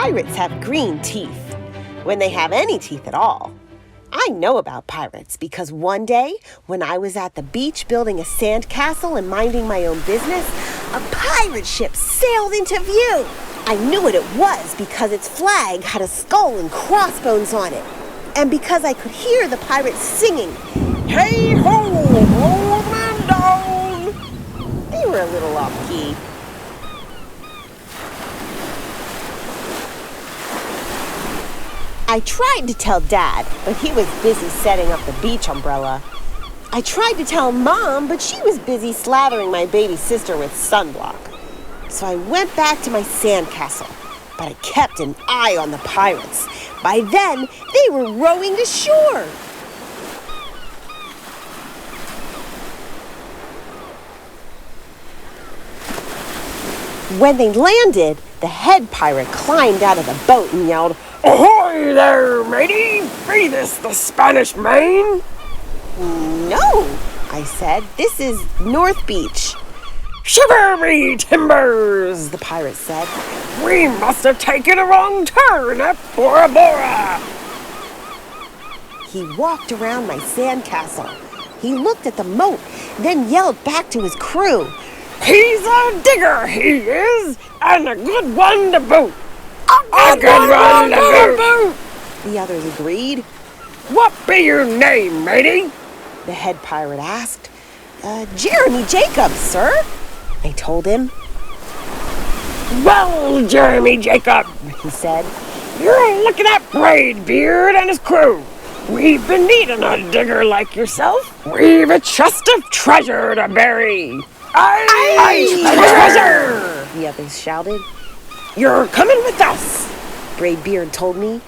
Pirates have green teeth, when they have any teeth at all. I know about pirates because one day, when I was at the beach building a sandcastle and minding my own business, a pirate ship sailed into view. I knew what it was because its flag had a skull and crossbones on it, and because I could hear the pirates singing, "Hey ho, old man down!" They were a little off-key. I tried to tell Dad, but he was busy setting up the beach umbrella. I tried to tell Mom, but she was busy slathering my baby sister with sunblock. So I went back to my sandcastle, but I kept an eye on the pirates. By then, they were rowing to shore. When they landed, the head pirate climbed out of the boat and yelled, "Ahoy there, matey! Be this the Spanish Main?" "No," I said. "This is North Beach." "Shiver me timbers," the pirate said. "We must have taken a wrong turn at Bora Bora." He walked around my sandcastle. He looked at the moat, then yelled back to his crew, "He's a digger, he is, and a good one to boot. A good one to boot." The others agreed. "What be your name, matey?" the head pirate asked. Jeremy Jacobs, sir," I told him. "Well, Jeremy Jacobs," he said, "you're looking at Braidbeard and his crew. We've been needing a digger like yourself. We've a chest of treasure to bury." Aye, treasure! the others shouted. "You're coming with us," Braidbeard told me.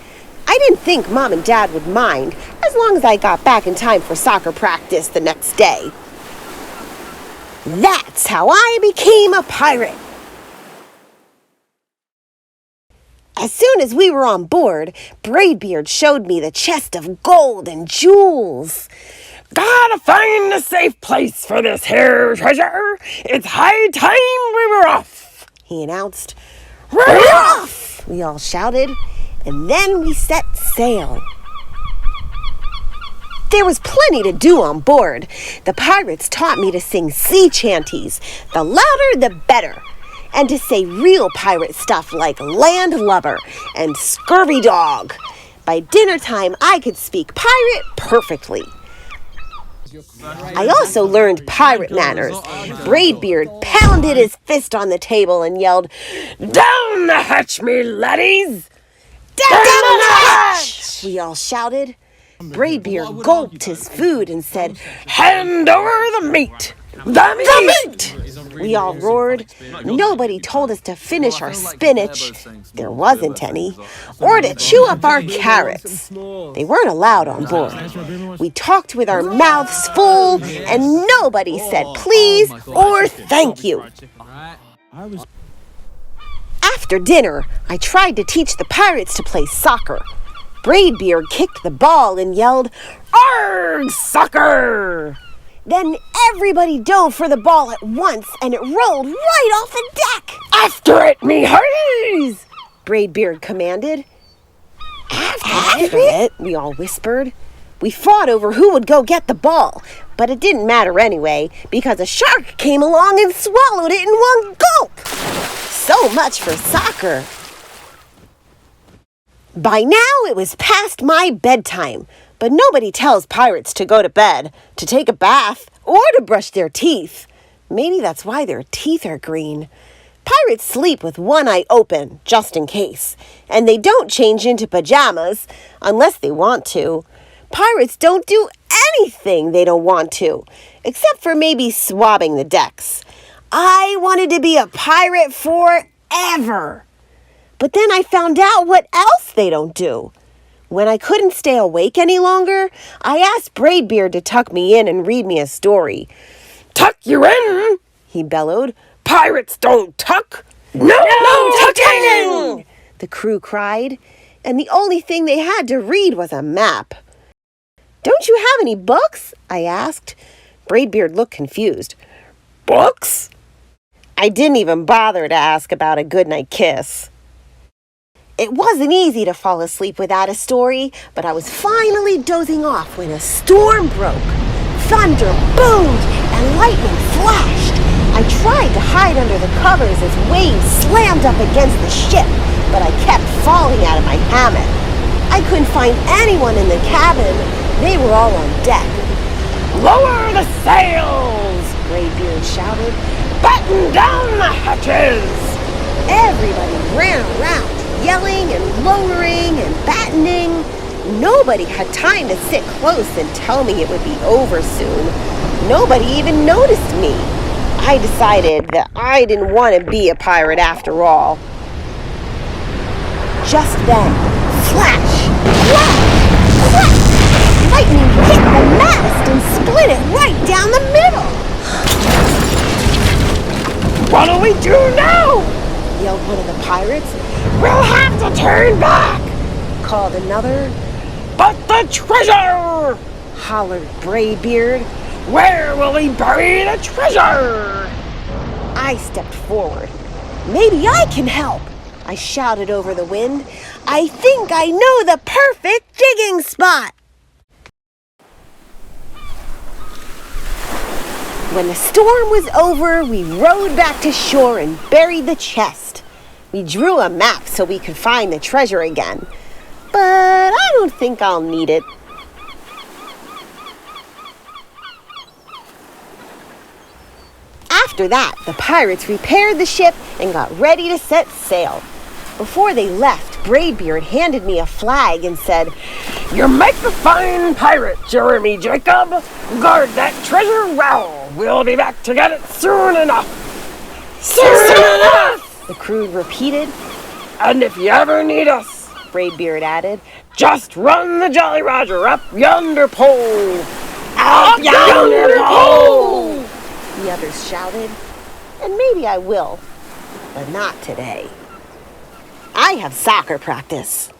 I didn't think Mom and Dad would mind, as long as I got back in time for soccer practice the next day. That's how I became a pirate. As soon as we were on board, Braidbeard showed me the chest of gold and jewels. "Gotta find a safe place for this here treasure. It's high time we were off," he announced. "We're off!" we all shouted, and then we set sail. There was plenty to do on board. The pirates taught me to sing sea chanties, the louder the better, and to say real pirate stuff like landlubber and scurvy dog. By dinner time, I could speak pirate perfectly. I also learned pirate manners. Braidbeard pounded his fist on the table and yelled, "Down the hatch, me laddies! Down the hatch!" we all shouted. Braidbeard gulped his food and said, "Hand over the meat! The meat!" we all roared. Nobody told us to finish our spinach, there wasn't any, or to chew up our carrots. They weren't allowed on board. We talked with our mouths full, and nobody said please or thank you. After dinner, I tried to teach the pirates to play soccer. Braidbeard kicked the ball and yelled, "Arg, soccer!" Then everybody dove for the ball at once, and it rolled right off the deck. "After it, me hearties!" Braidbeard commanded. After it, we all whispered. We fought over who would go get the ball, but it didn't matter anyway, because a shark came along and swallowed it in one gulp. So much for soccer. By now it was past my bedtime, but nobody tells pirates to go to bed, to take a bath, or to brush their teeth. Maybe that's why their teeth are green. Pirates sleep with one eye open, just in case, and they don't change into pajamas unless they want to. Pirates don't do anything they don't want to, except for maybe swabbing the decks. I wanted to be a pirate forever. But then I found out what else they don't do. When I couldn't stay awake any longer, I asked Braidbeard to tuck me in and read me a story. "Tuck you in?" he bellowed. "Pirates don't tuck." No tucking! The crew cried, and the only thing they had to read was a map. "Don't you have any books?" I asked. Braidbeard looked confused. "Books?" I didn't even bother to ask about a goodnight kiss. It wasn't easy to fall asleep without a story, but I was finally dozing off when a storm broke. Thunder boomed and lightning flashed. I tried to hide under the covers as waves slammed up against the ship, but I kept falling out of my hammock. I couldn't find anyone in the cabin. They were all on deck. "Lower the sails!" Graybeard shouted. "Batten down the hatches!" Everybody ran around, yelling and lowering and battening. Nobody had time to sit close and tell me it would be over soon. Nobody even noticed me. I decided that I didn't want to be a pirate after all. Just then, flash, clap, clap! Lightning hit the mast and split it right down the middle. "What'll we do now?" yelled one of the pirates. "We'll have to turn back!" Called another. "But the treasure!" Hollered Graybeard. "Where will we bury the treasure?" I stepped forward. "Maybe I can help," I shouted over the wind. "I think I know the perfect digging spot." When the storm was over, we rowed back to shore and buried the chest. We drew a map so we could find the treasure again, but I don't think I'll need it. After that, the pirates repaired the ship and got ready to set sail. Before they left, Graybeard handed me a flag and said, "You make a fine pirate, Jeremy Jacob. Guard that treasure well. We'll be back to get it soon enough." "Soon enough!" the crew repeated. "And if you ever need us," Graybeard added, "just run the Jolly Roger up yonder pole." "Up yonder pole!" the others shouted. And maybe I will, but not today. I have soccer practice.